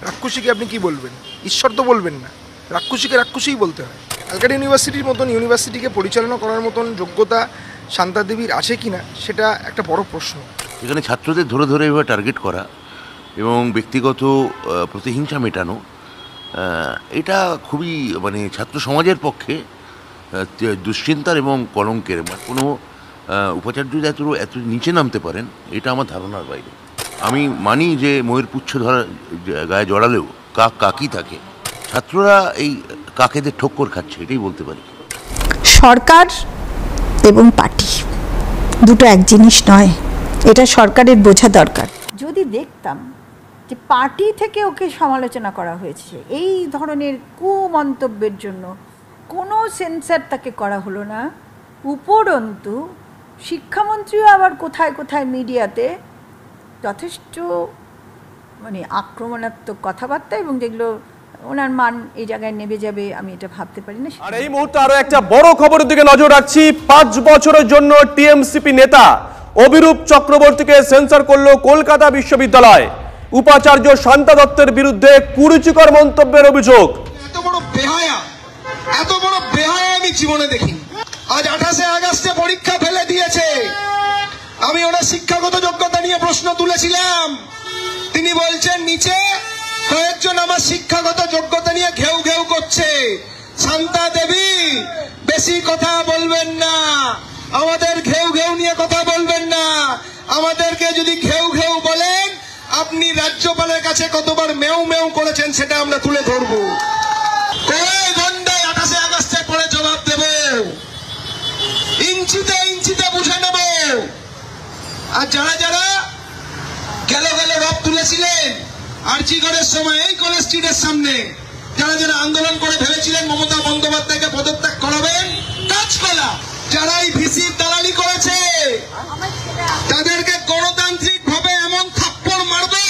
রাক্ষসীকে আপনি কি বলবেন? ঈশ্বর তো বলবেন না, রাক্ষসীকে রাক্ষসীই বলতে হয়। ক্যালকাটা ইউনিভার্সিটির মতন ইউনিভার্সিটিকে পরিচালনা করার মতন যোগ্যতা শান্তা দেবীর আছে কিনা সেটা একটা বড় প্রশ্ন। এখানে ছাত্রদের ধরে ধরে এভাবে টার্গেট করা এবং ব্যক্তিগত প্রতিহিংসা মেটানো, এটা খুবই মানে ছাত্র সমাজের পক্ষে দুশ্চিন্তার এবং কলঙ্কের। কোনো উপাচার্য এত নিচে নামতে পারেন এটা আমার ধারণার বাইরে। আমি মানি যে ময়ের পুচ্ছ ধরা গায়ে জড়ালেও কাক কাকই থাকে। ছাত্ররা এই কাকেদের ঠক্কর খাচ্ছে, এটাই বলতে পারি। সরকার এবং পার্টি দুটো এক জিনিস নয়, এটা সরকারের বোঝা দরকার। যদি দেখতাম যে পার্টি থেকে ওকে সমালোচনা করা হয়েছে এই ধরনের কুমন্তব্যের জন্য, কোনো সেন্সার তাকে করা হলো না, উপরন্তু শিক্ষামন্ত্রীও আবার কোথায় কোথায় মিডিয়াতে যথেষ্ট মানে আক্রমণাত্মক কথাবার্তা, এবং যেগুলো ওনার মান এই জায়গায় নেমে যাবে আমি এটা ভাবতে পারি না। আর এই মুহূর্তে আরো একটা বড় খবরের দিকে নজর রাখছি। 5 বছরের জন্য টিএমসিপি নেতা অভিরূপ চক্রবর্তীকে সেন্সর করলো কলকাতা বিশ্ববিদ্যালয়। উপাচার্য শান্তা দত্তের বিরুদ্ধে কুরুচিকর মন্তব্যের অভিযোগ। এত বড় বেহায়া আমি জীবনে দেখিনি। আজ 28 আগস্টে পরীক্ষা ফেলে দিয়েছে। আমি ওনার শিক্ষাগত যোগ্যতা নিয়ে প্রশ্ন তুলেছিলাম, তিনি বলছেন নিচে কয়েকজন আমার শিক্ষাগত যোগ্যতা নিয়ে ঘেউ ঘেউ করছে। শান্তা দেবী বেশি কথা বলবেন না, আমাদের ঘেউ ঘেউ নিয়ে কথা বলবেন না। আমাদেরকে যদি ঘেউ ঘেউ বলেন, আপনি রাজ্যপালের কাছে কতবার মেউ মেউ করেছেন সেটা আমরা তুলে ধরবো। কয় ঘন্টায় 28 আগস্টের পরে জবাব দেব, ইঞ্চিতে ইঞ্চিতে বুঝে নেব। আর যারা যারা গেল রব তুলেছিলেন আরজিগড়ের সময় এই কলেজ স্ট্রিটের সামনে, যারা যারা আন্দোলন করে ভেবেছিলেন মমতা বন্দ্যোপাধ্যায়কে পদত্যাগ করাবেন, কাজকলা যারা এই ভিসির দালালি করেছে তাদেরকে গণতান্ত্রিক ভাবে এমন থাপ্পড় মারবে,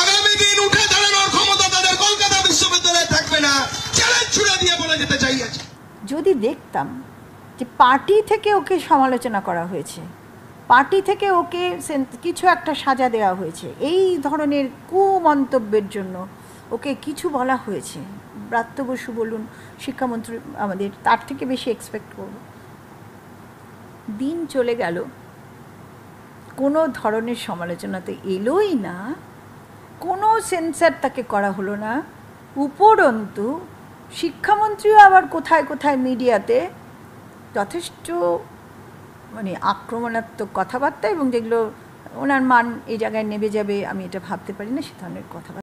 আগামী দিন উঠে দাঁড়ানোর ক্ষমতা তাদের কলকাতা বিশ্ববিদ্যালয়ে থাকবে না। চ্যালেঞ্জ ছুড়ে দিয়ে বলে যেতে চাই। যদি দেখতাম যে পার্টি থেকে ওকে সমালোচনা করা হয়েছে, পার্টি থেকে ওকে কিছু একটা সাজা দেওয়া হয়েছে, এই ধরনের কুমন্তব্যের জন্য ওকে কিছু বলা হয়েছে, ব্রাত্য বসু বলুন, শিক্ষামন্ত্রী আমাদের তার থেকে বেশি এক্সপেক্ট করব। দিন চলে গেল, কোনো ধরনের সমালোচনা তো এলোই না, কোনো সেন্সার তাকে করা হলো না, উপরন্তু শিক্ষামন্ত্রীও আবার কোথায় কোথায় মিডিয়াতে যথেষ্ট মানে আক্রমণাত্মক কথাবার্তা, এবং যেগুলো ওনার মান এই জায়গায় নেমে যাবে আমি এটা ভাবতে পারি না সে ধরনের কথাবার্তা।